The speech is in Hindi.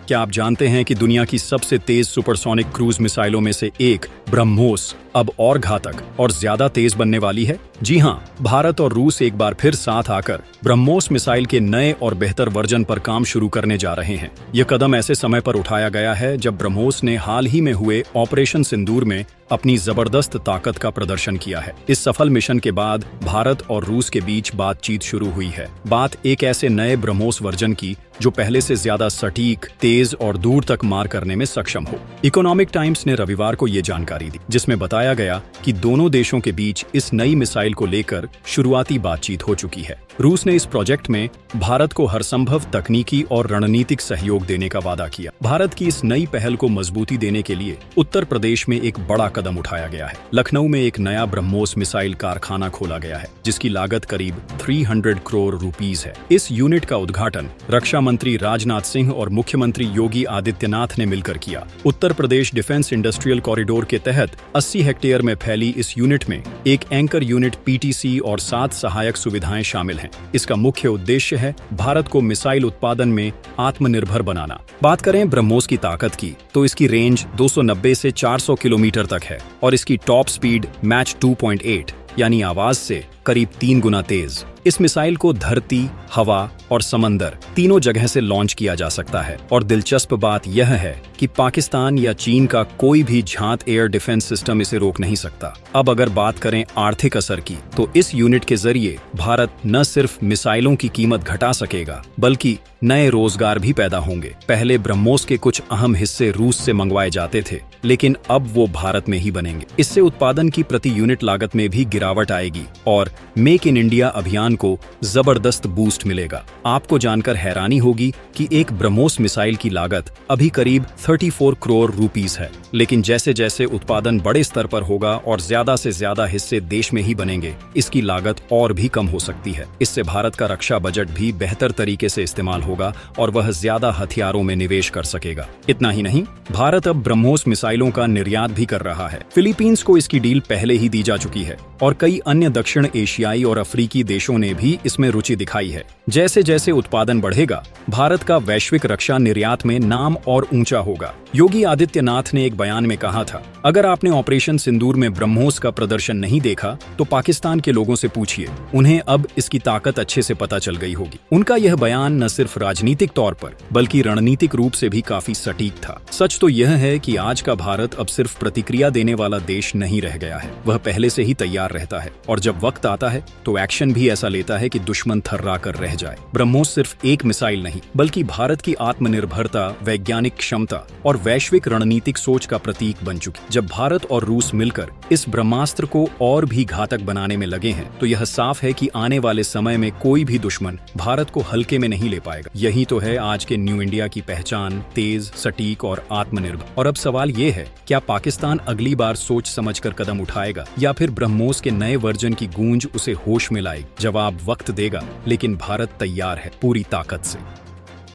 क्या आप जानते हैं कि दुनिया की सबसे तेज सुपरसोनिक क्रूज मिसाइलों में से एक ब्रह्मोस अब और घातक और ज्यादा तेज बनने वाली है? जी हाँ, भारत और रूस एक बार फिर साथ आकर ब्रह्मोस मिसाइल के नए और बेहतर वर्जन पर काम शुरू करने जा रहे हैं। यह कदम ऐसे समय पर उठाया गया है जब ब्रह्मोस ने हाल ही में हुए ऑपरेशन सिंदूर में अपनी जबरदस्त ताकत का प्रदर्शन किया है। इस सफल मिशन के बाद भारत और रूस के बीच बातचीत शुरू हुई है। बात एक ऐसे नए ब्रह्मोस वर्जन की जो पहले से ज्यादा सटीक, तेज और दूर तक मार करने में सक्षम हो। इकोनॉमिक टाइम्स ने रविवार को ये जानकारी दी, जिसमें बताया गया कि दोनों देशों के बीच इस नई मिसाइल को लेकर शुरुआती बातचीत हो चुकी है। रूस ने इस प्रोजेक्ट में भारत को हरसंभव तकनीकी और रणनीतिक सहयोग देने का वादा किया। भारत की इस नई पहल को मजबूती देने के लिए उत्तर प्रदेश में एक बड़ा कदम उठाया गया है। लखनऊ में एक नया ब्रह्मोस मिसाइल कारखाना खोला गया है, जिसकी लागत करीब 300 करोड़ रुपीस है। इस यूनिट का उद्घाटन रक्षा मंत्री राजनाथ सिंह और मुख्यमंत्री योगी आदित्यनाथ ने मिलकर किया। Uttar Pradesh defence industrial corridor के तहत 80 हेक्टेयर में फैली इस यूनिट में एक एंकर यूनिट पीटीसी और 7 सहायक सुविधाएं शामिल हैं। इसका मुख्य उद्देश्य है भारत को मिसाइल उत्पादन में आत्मनिर्भर बनाना। बात करें ब्रह्मोस की ताकत की, तो इसकी रेंज 290 से 400 किलोमीटर तक है और इसकी टॉप स्पीड मैच 2.8 यानी आवाज से करीब 3 गुना तेज। इस मिसाइल को धरती, हवा और समंदर तीनों जगह से लॉन्च किया जा सकता है और दिलचस्प बात यह है कि पाकिस्तान या चीन का कोई भी झांत एयर डिफेंस सिस्टम इसे रोक नहीं सकता। अब अगर बात करें आर्थिक असर की, तो इस यूनिट के जरिए भारत न सिर्फ मिसाइलों की कीमत घटा सकेगा, बल्कि नए रोजगार भी पैदा होंगे। पहले ब्रह्मोस के कुछ अहम हिस्से रूस से मंगवाए जाते थे, लेकिन अब वो भारत में ही बनेंगे। इससे उत्पादन की प्रति यूनिट लागत में भी गिरावट आएगी और मेक इन इंडिया अभियान को जबरदस्त बूस्ट मिलेगा। आपको जानकर हैरानी होगी कि एक ब्रह्मोस मिसाइल की लागत अभी करीब 34 करोड़ रुपीस है, लेकिन जैसे जैसे उत्पादन बड़े स्तर पर होगा और ज्यादा से ज्यादा हिस्से देश में ही बनेंगे, इसकी लागत और भी कम हो सकती है। इससे भारत का रक्षा बजट भी बेहतर तरीके से इस्तेमाल होगा और वह ज्यादा हथियारों में निवेश कर सकेगा। इतना ही नहीं, भारत अब ब्रह्मोस मिसाइलों का निर्यात भी कर रहा है। फिलीपींस को इसकी डील पहले ही दी जा चुकी है और कई अन्य दक्षिण एशियाई और अफ्रीकी देशों ने भी इसमें रुचि दिखाई है। जैसे जैसे उत्पादन बढ़ेगा, भारत का वैश्विक रक्षा निर्यात में नाम और ऊंचा होगा। योगी आदित्यनाथ ने एक बयान में कहा था, अगर आपने ऑपरेशन सिंदूर में ब्रह्मोस का प्रदर्शन नहीं देखा तो पाकिस्तान के लोगों से पूछिए, उन्हें अब इसकी ताकत अच्छे से पता चल गई होगी। उनका यह बयान न सिर्फ राजनीतिक तौर पर बल्कि रणनीतिक रूप से भी काफी सटीक था। सच तो यह है कि आज का भारत अब सिर्फ प्रतिक्रिया देने वाला देश नहीं रह गया है, वह पहले से ही तैयार रहता है और जब वक्त आता है तो एक्शन भी ऐसा लेता है कि दुश्मन थर्रा कर रह जाए। ब्रह्मोस सिर्फ एक मिसाइल नहीं, बल्कि भारत की आत्मनिर्भरता, वैज्ञानिक क्षमता और वैश्विक रणनीतिक सोच का प्रतीक बन चुकी। जब भारत और रूस मिलकर इस ब्रह्मास्त्र को और भी घातक बनाने में लगे हैं, तो यह साफ है कि आने वाले समय में कोई भी दुश्मन भारत को हल्के में नहीं ले पाएगा। यही तो है आज के न्यू इंडिया की पहचान, तेज, सटीक और आत्मनिर्भर। और अब सवाल ये है, क्या पाकिस्तान अगली बार सोच समझकर कदम उठाएगा या फिर ब्रह्मोस के नए वर्जन की गूंज उसे होश में लाएगी? जवाब वक्त देगा, लेकिन भारत तैयार है पूरी ताकत से।